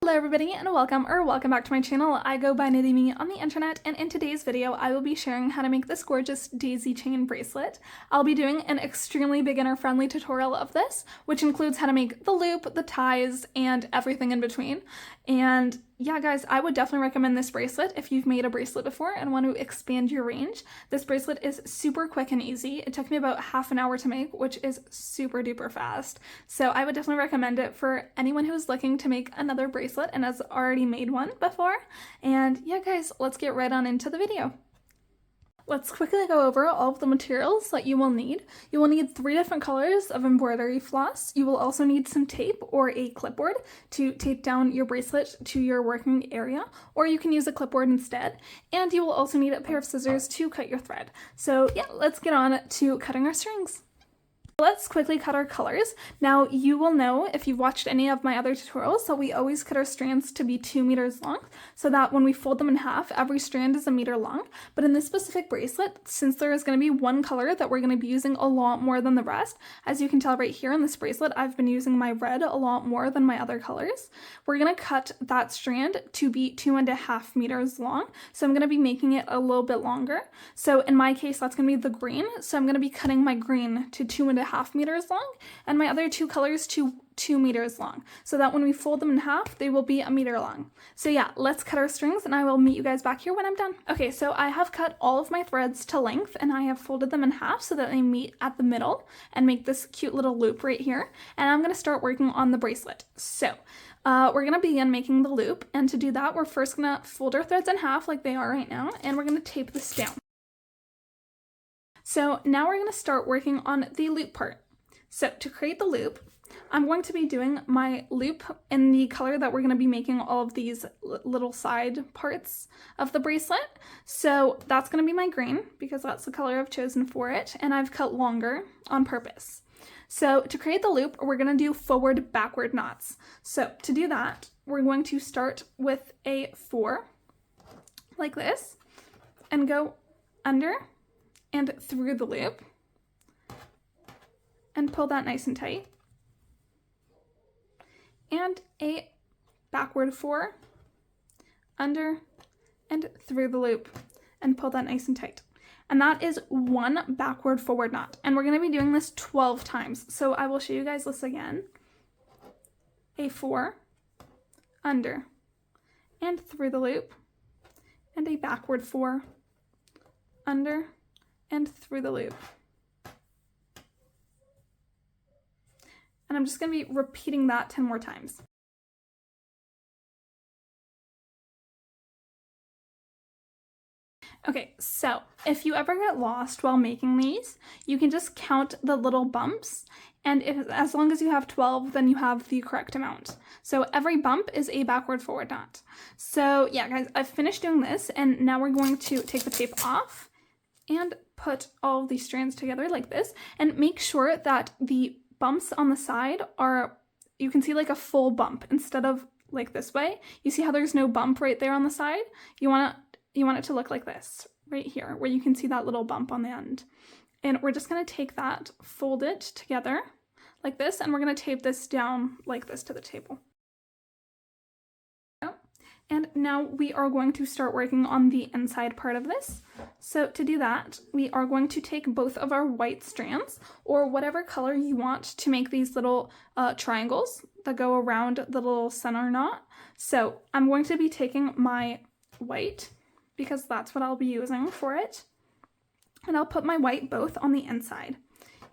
Hello everybody and welcome back to my channel. I go by Nadimi on the internet, and in today's video I will be sharing how to make this gorgeous daisy chain bracelet. I'll be doing an extremely beginner friendly tutorial of this, which includes how to make the loop, the ties, and everything in between. And yeah guys, I would definitely recommend this bracelet if you've made a bracelet before and want to expand your range. This bracelet is super quick and easy. It took me about half an hour to make, which is super duper fast. So I would definitely recommend it for anyone who is looking to make another bracelet and has already made one before. And yeah guys, let's get right on into the video. Let's quickly go over all of the materials that you will need. You will need 3 different colors of embroidery floss. You will also need some tape or a clipboard to tape down your bracelet to your working area, or you can use a clipboard instead. And you will also need a pair of scissors to cut your thread. So yeah, let's get on to cutting our strings. Let's quickly cut our colors. Now you will know if you've watched any of my other tutorials that we always cut our strands to be 2 meters long, so that when we fold them in half, every strand is 1 meter long. But in this specific bracelet, since there is going to be one color that we're going to be using a lot more than the rest, as you can tell right here in this bracelet, I've been using my red a lot more than my other colors. We're going to cut that strand to be 2.5 meters long, so I'm going to be making it a little bit longer. So in my case, that's going to be the green, so I'm going to be cutting my green to 2.5 meters long, and my other 2 colors to 2 meters long, so that when we fold them in half, they will be 1 meter long. So yeah, let's cut our strings and I will meet you guys back here when I'm done. Okay, so I have cut all of my threads to length and I have folded them in half so that they meet at the middle and make this cute little loop right here. And I'm going to start working on the bracelet. So we're going to begin making the loop, and to do that, we're first going to fold our threads in half like they are right now, and we're going to tape this down. So now we're going to start working on the loop part. So to create the loop, I'm going to be doing my loop in the color that we're going to be making all of these little side parts of the bracelet. So that's going to be my green, because that's the color I've chosen for it, and I've cut longer on purpose. So to create the loop, we're going to do forward backward knots. So to do that, we're going to start with a 4 like this and go under and through the loop and pull that nice and tight, and a backward 4 under and through the loop and pull that nice and tight. And that is 1 backward forward knot, and we're going to be doing this 12 times. So I will show you guys this again. A 4 under and through the loop, and a backward 4 under and through the loop. And I'm just going to be repeating that 10 more times. Okay, so if you ever get lost while making these, you can just count the little bumps, and as long as you have 12, then you have the correct amount. So every bump is a backward forward knot. So yeah guys, I've finished doing this, and now we're going to take the tape off and put all of these strands together like this, and make sure that the bumps on the side are, you can see like a full bump instead of like this way. You see how there's no bump right there on the side? You want it to look like this right here, where you can see that little bump on the end. And we're just going to take that, fold it together like this, and we're going to tape this down like this to the table. And now we are going to start working on the inside part of this. So to do that, we are going to take both of our white strands, or whatever color you want, to make these little triangles that go around the little center knot. So I'm going to be taking my white, because that's what I'll be using for it. And I'll put my white both on the inside.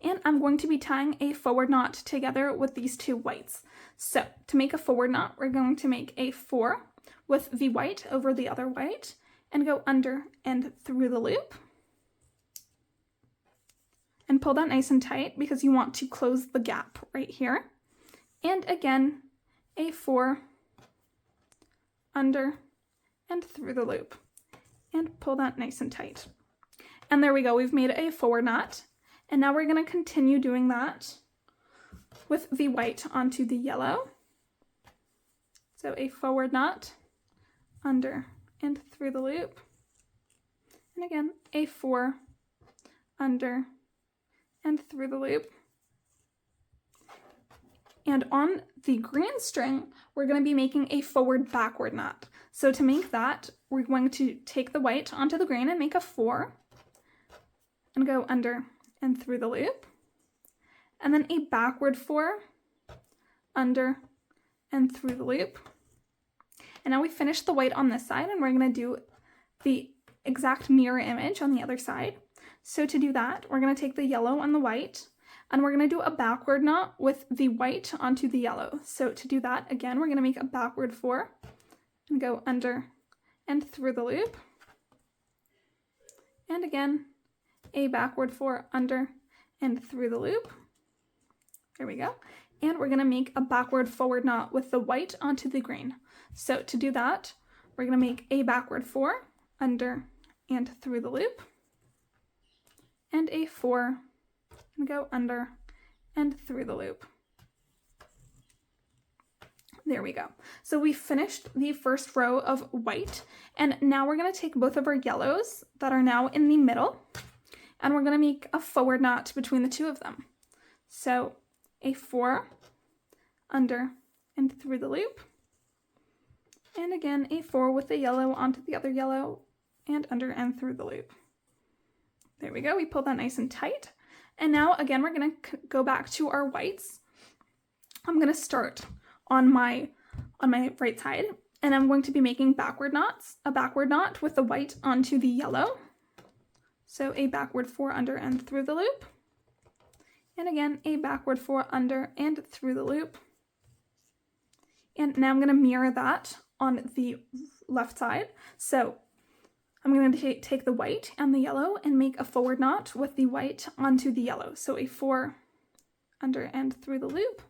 And I'm going to be tying a forward knot together with these 2 whites. So to make a forward knot, we're going to make a 4 with the white over the other white and go under and through the loop. And pull that nice and tight, because you want to close the gap right here. And again, a 4 under and through the loop. And pull that nice and tight. And there we go, we've made a forward knot. And now we're going to continue doing that with the white onto the yellow. So a forward knot, under and through the loop. And again, a 4 under and through the loop. And on the green string, we're going to be making a forward backward knot. So to make that, we're going to take the white onto the green and make a 4 and go under and through the loop. And then a backward 4, under and through the loop. And now we finished the white on this side, and we're going to do the exact mirror image on the other side. So to do that, we're going to take the yellow and the white, and we're going to do a backward knot with the white onto the yellow. So to do that, again, we're going to make a backward 4 and go under and through the loop. And again, a backward 4 under and through the loop. There we go. And we're going to make a backward forward knot with the white onto the green. So to do that, we're going to make a backward 4 under and through the loop, and a 4 and go under and through the loop. There we go. So we finished the first row of white, and now we're going to take both of our yellows that are now in the middle, and we're going to make a forward knot between the two of them. So a 4 under and through the loop, and again a 4 with the yellow onto the other yellow and under and through the loop. There we go. We pull that nice and tight. And now again, we're going to go back to our whites. I'm going to start on my right side, and I'm going to be making backward knots, a backward knot with the white onto the yellow. So a backward 4 under and through the loop. And again, a backward 4 under and through the loop. And now I'm going to mirror that on the left side. So I'm going to take the white and the yellow and make a forward knot with the white onto the yellow. So a 4 under and through the loop.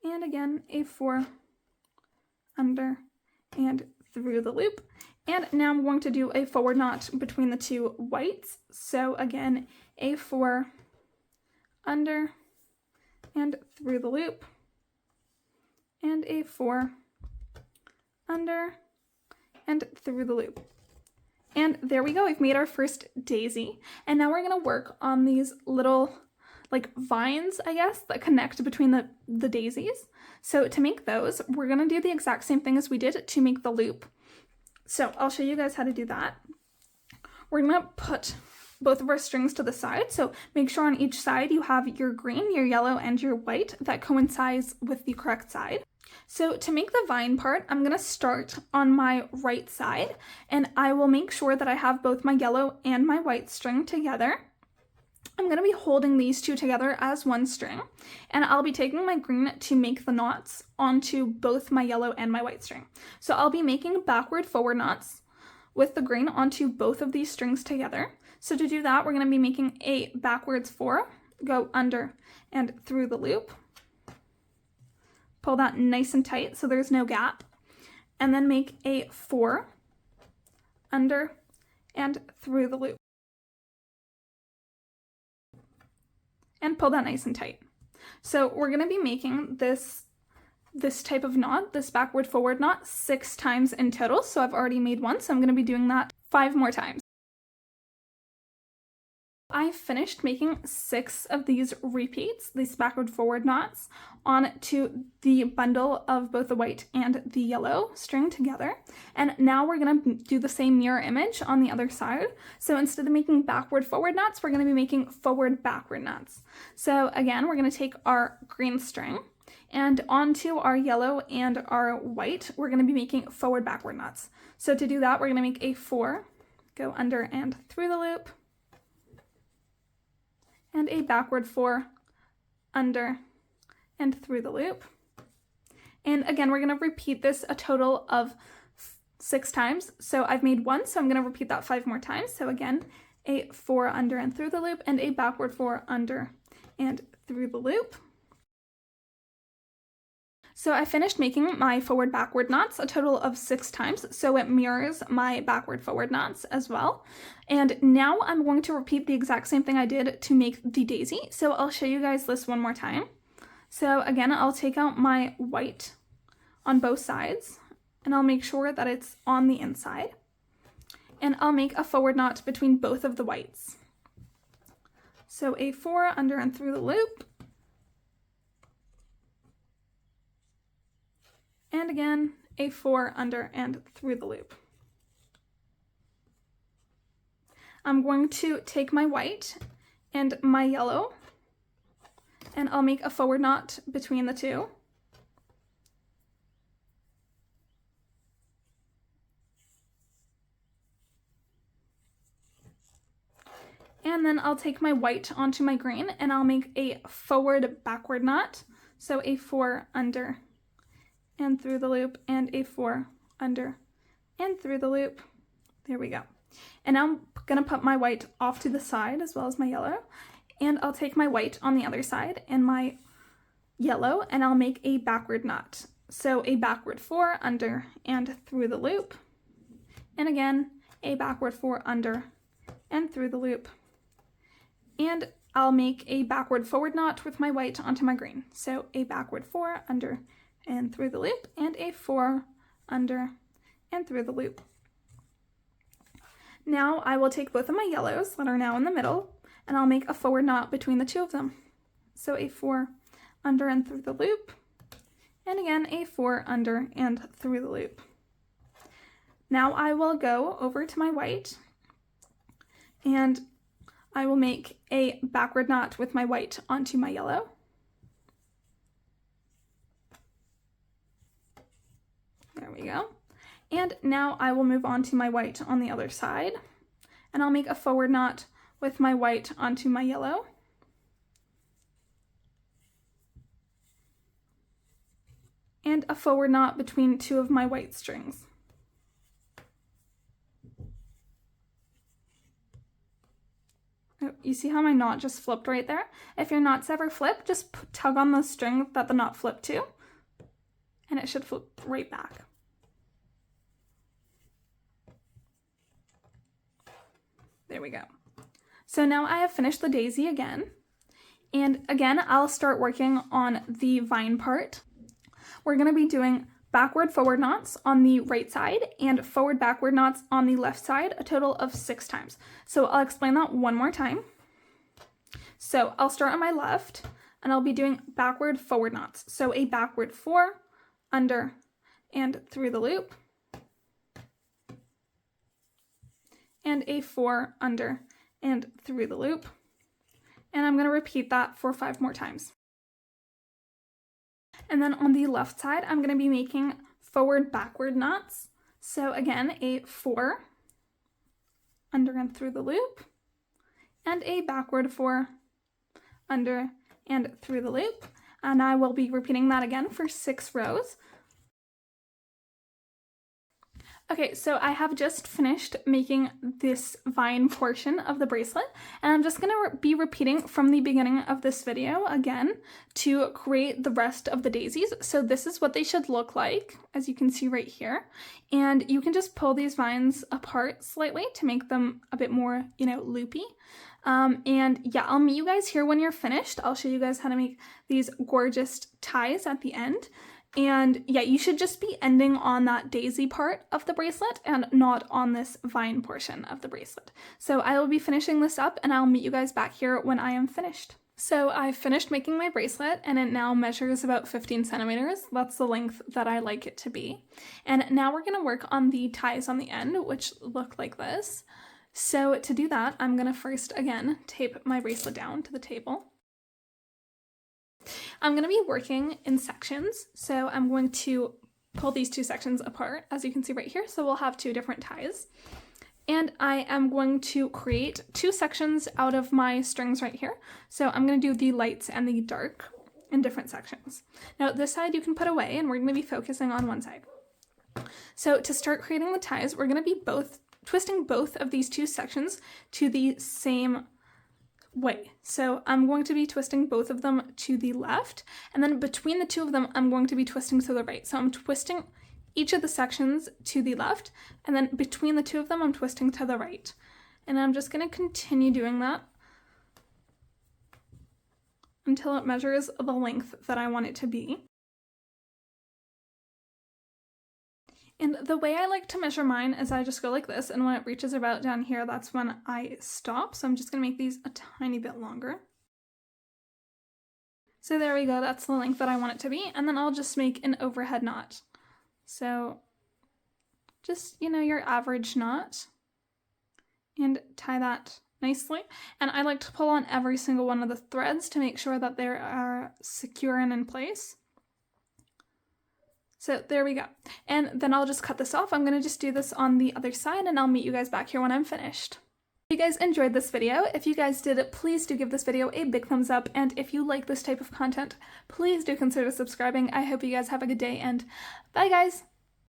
And again, a 4 under and through the loop. And now I'm going to do a forward knot between the two whites. So again, a 4 under and through the loop, and a 4 under and through the loop. And there we go, we've made our first daisy. And now we're gonna work on these little like vines, I guess, that connect between the daisies. So to make those, we're gonna do the exact same thing as we did to make the loop. So I'll show you guys how to do that. We're gonna put both of our strings to the side. So make sure on each side you have your green, your yellow, and your white that coincides with the correct side. So to make the vine part, I'm gonna start on my right side, and I will make sure that I have both my yellow and my white string together. I'm gonna be holding these two together as one string, and I'll be taking my green to make the knots onto both my yellow and my white string. So I'll be making backward forward knots with the green onto both of these strings together. So to do that, we're going to be making a backwards 4, go under and through the loop, pull that nice and tight so there's no gap, and then make a 4 under and through the loop, and pull that nice and tight. So we're going to be making this type of knot, this backward forward knot, 6 times in total. So I've already made one, so I'm going to be doing that 5 more times. I finished making 6 of these repeats, these backward forward knots, onto the bundle of both the white and the yellow string together. And now we're going to do the same mirror image on the other side. So instead of making backward forward knots, we're going to be making forward backward knots. So again, we're going to take our green string, and onto our yellow and our white, we're going to be making forward backward knots. So to do that, we're going to make a 4, go under and through the loop, and a backward 4 under and through the loop. And again, we're going to repeat this a total of 6 times. So I've made 1, so I'm going to repeat that 5 more times. So again, a 4 under and through the loop, and a backward 4 under and through the loop. So I finished making my forward backward knots a total of 6 times, so it mirrors my backward forward knots as well. And now I'm going to repeat the exact same thing I did to make the daisy. So I'll show you guys this one more time. So again, I'll take out my white on both sides, and I'll make sure that it's on the inside. And I'll make a forward knot between both of the whites. So a 4 under and through the loop, and again a 4 under and through the loop. I'm going to take my white and my yellow, and I'll make a forward knot between the two. And then I'll take my white onto my green and I'll make a forward backward knot. So a 4 under and through the loop, and a 4 under and through the loop. There we go. And now I'm gonna put my white off to the side as well as my yellow, and I'll take my white on the other side and my yellow, and I'll make a backward knot. So a backward 4 under and through the loop, and again a backward 4 under and through the loop. And I'll make a backward forward knot with my white onto my green. So a backward 4 under and through the loop, and a 4 under and through the loop. Now I will take both of my yellows that are now in the middle, and I'll make a forward knot between the two of them. So a 4 under and through the loop, and again a 4 under and through the loop. Now I will go over to my white, and I will make a backward knot with my white onto my yellow. There we go. And now I will move on to my white on the other side, and I'll make a forward knot with my white onto my yellow. And a forward knot between two of my white strings. Oh, you see how my knot just flipped right there? If your knots ever flip, just tug on the string that the knot flipped to, and it should flip right back. There we go. So now I have finished the daisy again, and again I'll start working on the vine part. We're going to be doing backward forward knots on the right side and forward backward knots on the left side, a total of 6 times. So I'll explain that one more time. So I'll start on my left, and I'll be doing backward forward knots. So a backward 4 under and through the loop, and a 4 under and through the loop. And I'm going to repeat that for 5 more times. And then on the left side, I'm going to be making forward backward knots. So again, a 4 under and through the loop, and a backward 4 under and through the loop. And I will be repeating that again for 6 rows. Okay, so I have just finished making this vine portion of the bracelet, and I'm just going to be repeating from the beginning of this video again to create the rest of the daisies. So this is what they should look like, as you can see right here, and you can just pull these vines apart slightly to make them a bit more, loopy. And yeah, I'll meet you guys here when you're finished. I'll show you guys how to make these gorgeous ties at the end. And yeah, you should just be ending on that daisy part of the bracelet and not on this vine portion of the bracelet. So I will be finishing this up, and I'll meet you guys back here when I am finished. So I've finished making my bracelet, and it now measures about 15 centimeters. That's the length that I like it to be. And now we're going to work on the ties on the end, which look like this. So to do that, I'm going to first, again, tape my bracelet down to the table. I'm going to be working in sections, so I'm going to pull these 2 sections apart, as you can see right here, so we'll have 2 different ties. And I am going to create 2 sections out of my strings right here, so I'm going to do the lights and the dark in different sections. Now this side you can put away, and we're going to be focusing on one side. So to start creating the ties, we're going to be twisting both of these 2 sections to the same way. So I'm going to be twisting both of them to the left, and then between the 2 of them I'm going to be twisting to the right. So I'm twisting each of the sections to the left, and then between the 2 of them I'm twisting to the right. And I'm just going to continue doing that until it measures the length that I want it to be. And the way I like to measure mine is I just go like this, and when it reaches about down here, that's when I stop. So I'm just going to make these a tiny bit longer. So there we go, that's the length that I want it to be, and then I'll just make an overhead knot So just, your average knot, and tie that nicely. And I like to pull on every single one of the threads to make sure that they are secure and in place. So there we go. And then I'll just cut this off. I'm gonna just do this on the other side, and I'll meet you guys back here when I'm finished. If you guys enjoyed this video, if you guys did, please do give this video a big thumbs up, and if you like this type of content, please do consider subscribing. I hope you guys have a good day, and bye guys!